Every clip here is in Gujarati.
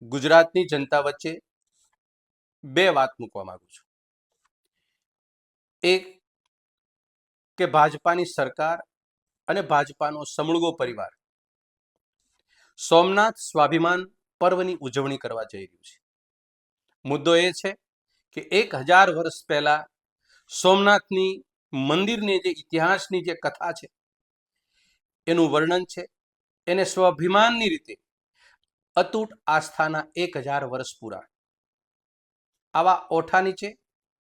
ગુજરાતની જનતા વચ્ચે બે વાત મૂકવા માંગુ છું. એક કે ભાજપાની સરકાર અને ભાજપાનો સમૂળગો પરિવાર સોમનાથ સ્વાભિમાન પર્વની ઉજવણી કરવા જઈ રહ્યું છે. મુદ્દો એ છે કે 1000 વર્ષ પહેલા સોમનાથની મંદિરની જે ઇતિહાસની જે કથા છે એનું વર્ણન છે. એને સ્વાભિમાનની રીતે અતૂટ આસ્થાના 1000 વર્ષ પૂરા, આવા ઓઠા નીચે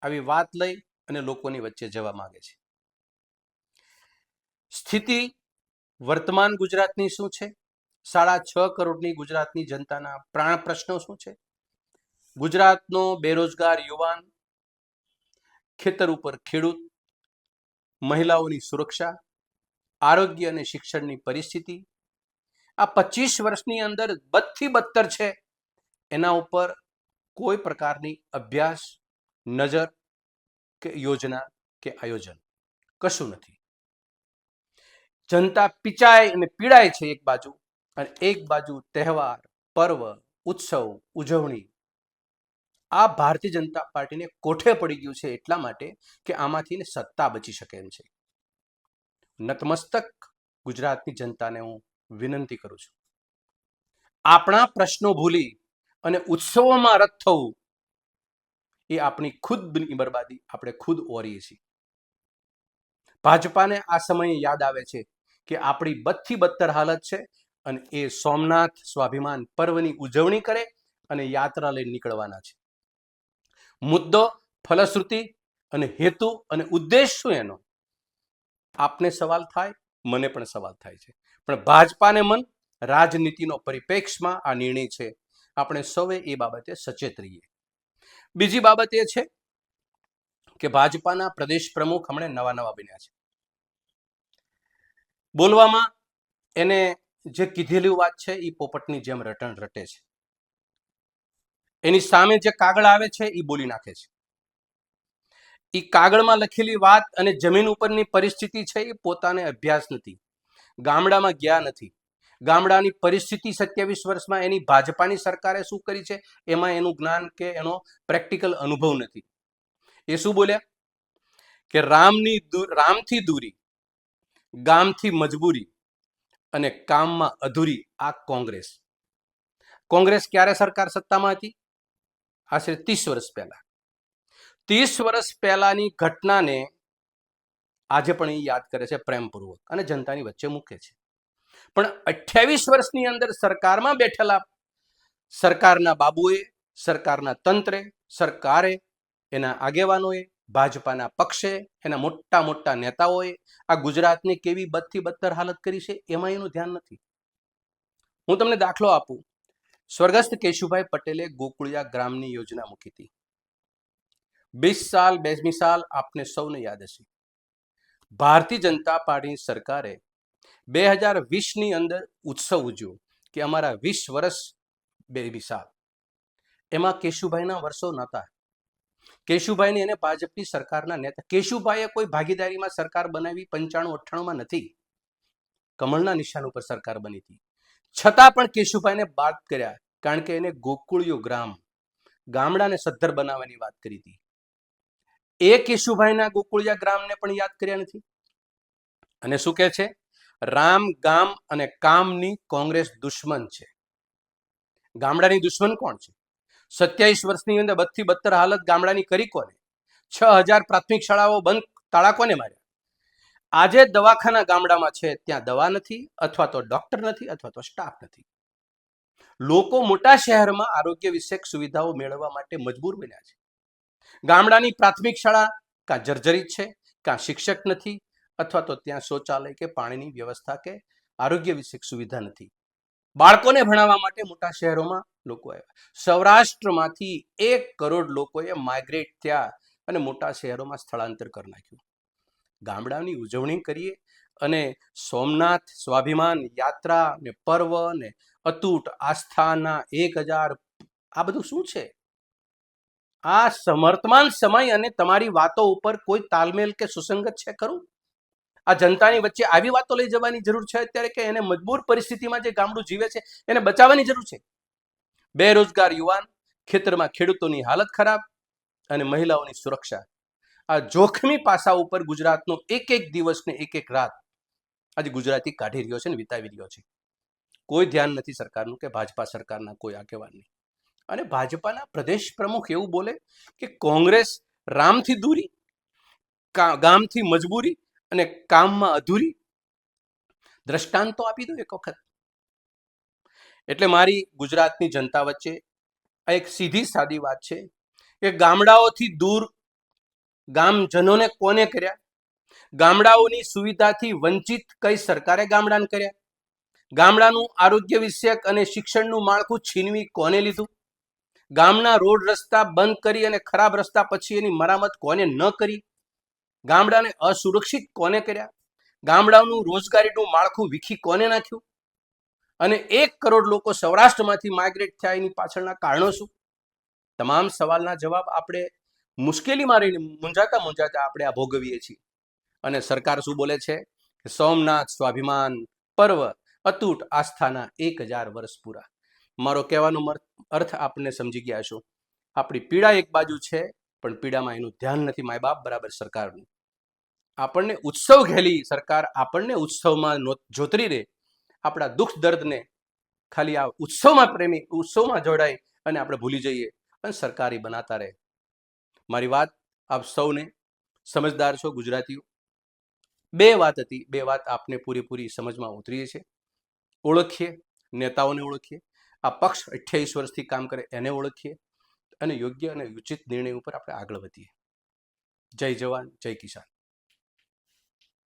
આવી વાત લઈ અને લોકોની વચ્ચે જવા માંગે છે. સ્થિતિ વર્તમાન ગુજરાતની શું છે? 6.5 કરોડની ગુજરાતની જનતાના પ્રાણ પ્રશ્નો શું છે? ગુજરાતનો બેરોજગાર યુવાન, ખેતર ઉપર ખેડૂત, મહિલાઓની સુરક્ષા, આરોગ્ય અને શિક્ષણની પરિસ્થિતિ આ 25 વર્ષની અંદર બદથી બદતર છે. એના ઉપર કોઈ પ્રકારની અભ્યાસ, નજર કે યોજના કે આયોજન કશું નથી. જનતા પિચાય અને પીડાય છે એક બાજુ, અને એક બાજુ તહેવાર, પર્વ, ઉત્સવ, ઉજવણી. આ ભારતીય જનતા પાર્ટીને કોઠે પડી ગયું છે એટલા માટે કે આમાંથી સત્તા બચી શકે એમ છે. નતમસ્તક ગુજરાતની જનતાને હું વિનંતી કરું છું, આપણા પ્રશ્નો ભૂલી અને ઉત્સવોમાં રત થવું એ આપણી ખુદની બરબાદી આપણે ખુદ ઓરીએ છીએ. ભાજપાને આ સમયે યાદ આવે છે કે આપણી બદથી બદતર હાલત છે, અને એ સોમનાથ સ્વાભિમાન પર્વની ઉજવણી કરે અને યાત્રા લઈને નીકળવાના છે. મુદ્દો, ફલશ્રુતિ અને હેતુ અને ઉદ્દેશ શું એનો? આપને સવાલ થાય, મને પણ સવાલ થાય છે. પણ ભાજપાને મન રાજનીતિનો પરિપ્રેક્ષમાં આ નિર્ણય છે. આપણે સૌએ એ બાબતે સચેત રહીએ. બીજી બાબત એ છે કે ભાજપાના પ્રદેશ પ્રમુખ હમણાં નવા બન્યા છે. બોલવામાં એને જે કીધેલી વાત છે એ પોપટની જેમ રટણ રટે છે. એની સામે જે કાગળ આવે છે એ બોલી નાખે છે. એ કાગળમાં લખેલી વાત અને જમીન ઉપરની પરિસ્થિતિ છે એ પોતાને અભ્યાસ નથી, ગામડામાં ગયા નથી. ગામડાની પરિસ્થિતિ 27 વર્ષમાં એની ભાજપાની સરકારે શું કરી છે એમાં એનું જ્ઞાન કે એનો પ્રેક્ટિકલ અનુભવ નથી. એ શું બોલ્યા કે રામથી દૂરી, ગામથી મજબૂરી અને કામમાં અધૂરી આ કોંગ્રેસ. કોંગ્રેસ ક્યારે સરકાર સત્તામાં હતી? આશરે 30 વર્ષ પહેલા. 30 વર્ષ પહેલાની ઘટનાને આજે પણ એ યાદ કરે છે પ્રેમપૂર્વક અને જનતાની વચ્ચે મૂકે છે. પણ 28 વર્ષની અંદર સરકારમાં બેઠેલા સરકારના બાબુએ, સરકારના તંત્રે, સરકારે, એના આગેવાનોએ, ભાજપાના પક્ષે, એના મોટા મોટા નેતાઓએ આ ગુજરાતની કેવી બદથી બદતર હાલત કરી છે એમાં એનું ધ્યાન નથી. હું તમને દાખલો આપું. સ્વર્ગસ્થ કેશુભાઈ પટેલે ગોકુળિયા ગ્રામની યોજના મૂકી હતી. 22 સાલ આપને સૌને યાદ હશે. ભારતીય જનતા પાર્ટીની સરકારે 2020ની અંદર ઉત્સવ ઉજવ્યો કે અમારા 20 વર્ષ 22 સાલ. એમાં કેશુભાઈના વર્ષો નહોતા. કેશુભાઈને એને ભાજપની સરકારના નેતા, કેશુભાઈએ કોઈ ભાગીદારીમાં સરકાર બનાવી 95-98માં નથી. કમળના નિશાન ઉપર સરકાર બની હતી. છતાં પણ કેશુભાઈને બાદ કર્યા, કારણ કે એને ગોકુળિયો ગ્રામ, ગામડાને સદ્ધર બનાવવાની વાત કરી હતી. એ કેશુભાઈના ગોકુળિયા ગ્રામને પણ યાદ કર્યા નથી. અને શું કહે છે? રામ, ગામ અને કામની કોંગ્રેસ દુશ્મન છે. ગામડાની દુશ્મન કોણ છે? 27 વર્ષની અંદર બદથી બદતર હાલત ગામડાની કરી કોને? 6000 પ્રાથમિક શાળાઓ બંધ, તાળા કોને માર્યા? આજે દવાખાના ગામડામાં છે, ત્યાં દવા નથી, અથવા તો ડોક્ટર નથી, અથવા તો સ્ટાફ નથી. લોકો મોટા શહેરમાં આરોગ્ય વિષયક સુવિધાઓ મેળવવા માટે મજબૂર બન્યા છે. ગામડાની પ્રાથમિક શાળા કાં જર્જરિત છે, કાં શિક્ષક નથી, અથવા તો ત્યાં શૌચાલય કે પાણીની વ્યવસ્થા કે આરોગ્ય વિષયક સુવિધા નથી. બાળકોને ભણાવવા માટે મોટા શહેરોમાં લોકો આવ્યા. સૌરાષ્ટ્રમાંથી 1 કરોડ લોકોએ માઇગ્રેટ થયા અને મોટા શહેરોમાં સ્થળાંતર કરી નાખ્યું. ગામડાની ઉજવણી કરીએ અને સોમનાથ સ્વાભિમાન યાત્રા ને પર્વ ને અતૂટ આસ્થાના 1000, આ બધું શું છે? આ સમર્થમાન સમય અને તમારી વાતો ઉપર કોઈ તાલમેલ કે સુસંગત છે ખરું? આ જનતાની વચ્ચે આવી વાતો લઈ જવાની જરૂર છે અત્યારે, કે એને મજબૂર પરિસ્થિતિમાં જે ગામડું જીવે છે એને બચાવવાની જરૂર છે? બેરોજગાર યુવાન, ખેતરમાં ખેડૂતોની હાલત ખરાબ અને મહિલાઓની સુરક્ષા, આ જોખમી પાસા ઉપર ગુજરાતનો એક એક દિવસ ને એક એક રાત આજે ગુજરાતી કાઢી રહ્યો છે ને વિતાવી રહ્યો છે. કોઈ ધ્યાન નથી સરકારનું કે ભાજપા સરકારના કોઈ આગેવાનની. અને ભાજપાના પ્રદેશ પ્રમુખ એવું બોલે કે કોંગ્રેસ રામથી દૂરી, ગામથી મજબૂરી અને કામમાં અધૂરી. દ્રષ્ટાંત તો આપી દો એક વખત. એટલે મારી ગુજરાતની જનતા વચ્ચે આ એક સીધી સાદી વાત છે કે ગામડાઓથી દૂર ગામજનોને કોને કર્યા, ગામડાઓની સુવિધાથી વંચિત કઈ સરકારે ગામડાને કર્યા, ગામડાનું આરોગ્ય વિષયક અને શિક્ષણનું માળખું છીનવી કોને લીધું, ગામના રોડ રસ્તા બંધ કરી અને ખરાબ રસ્તા પછી એની મરામત કોને ન કરી, ગામડાને અસુરક્ષિત કોને કર્યા, ગામડાનું રોજગારીનું માળખું વીખી કોને નાખ્યું, અને 1 કરોડ લોકો સૌરાષ્ટ્રમાંથી માઇગ્રેટ થયા એની પાછળના કારણો શું? તમામ સવાલના જવાબ આપણે મુશ્કેલીમાં રહીને મૂંઝાતા આપણે આ ભોગવીએ છીએ. અને સરકાર શું બોલે છે કે સોમનાથ સ્વાભિમાન પર્વ, અતૂટ આસ્થાના 1000 વર્ષ પૂરા. મારો કહેવાનો અર્થ આપને સમજી ગયા છો. આપણી પીડા એક બાજુ છે, પણ પીડામાં એનું ધ્યાન નથી માય બાપ બરાબર સરકારનું. આપણને ઉત્સવ ઘેલી સરકાર આપણને ઉત્સવમાં જોતરી રહે, આપણા દુઃખ દર્દને ખાલી આ ઉત્સવમાં જોડાય અને આપણે ભૂલી જઈએ અને સરકારી બનાતા રહે. મારી વાત આપ સૌને, સમજદાર છો ગુજરાતીઓ, 2 વાત હતી, 2 વાત આપને પૂરેપૂરી સમજમાં ઉતરીએ છે. ઓળખીએ, નેતાઓને ઓળખીએ, આ પક્ષ 28 વર્ષથી કામ કરે એને ઓળખીએ અને યોગ્ય અને ઉચિત નિર્ણય ઉપર આપણે આગળ વધીએ. જય જવાન, જય કિસાન.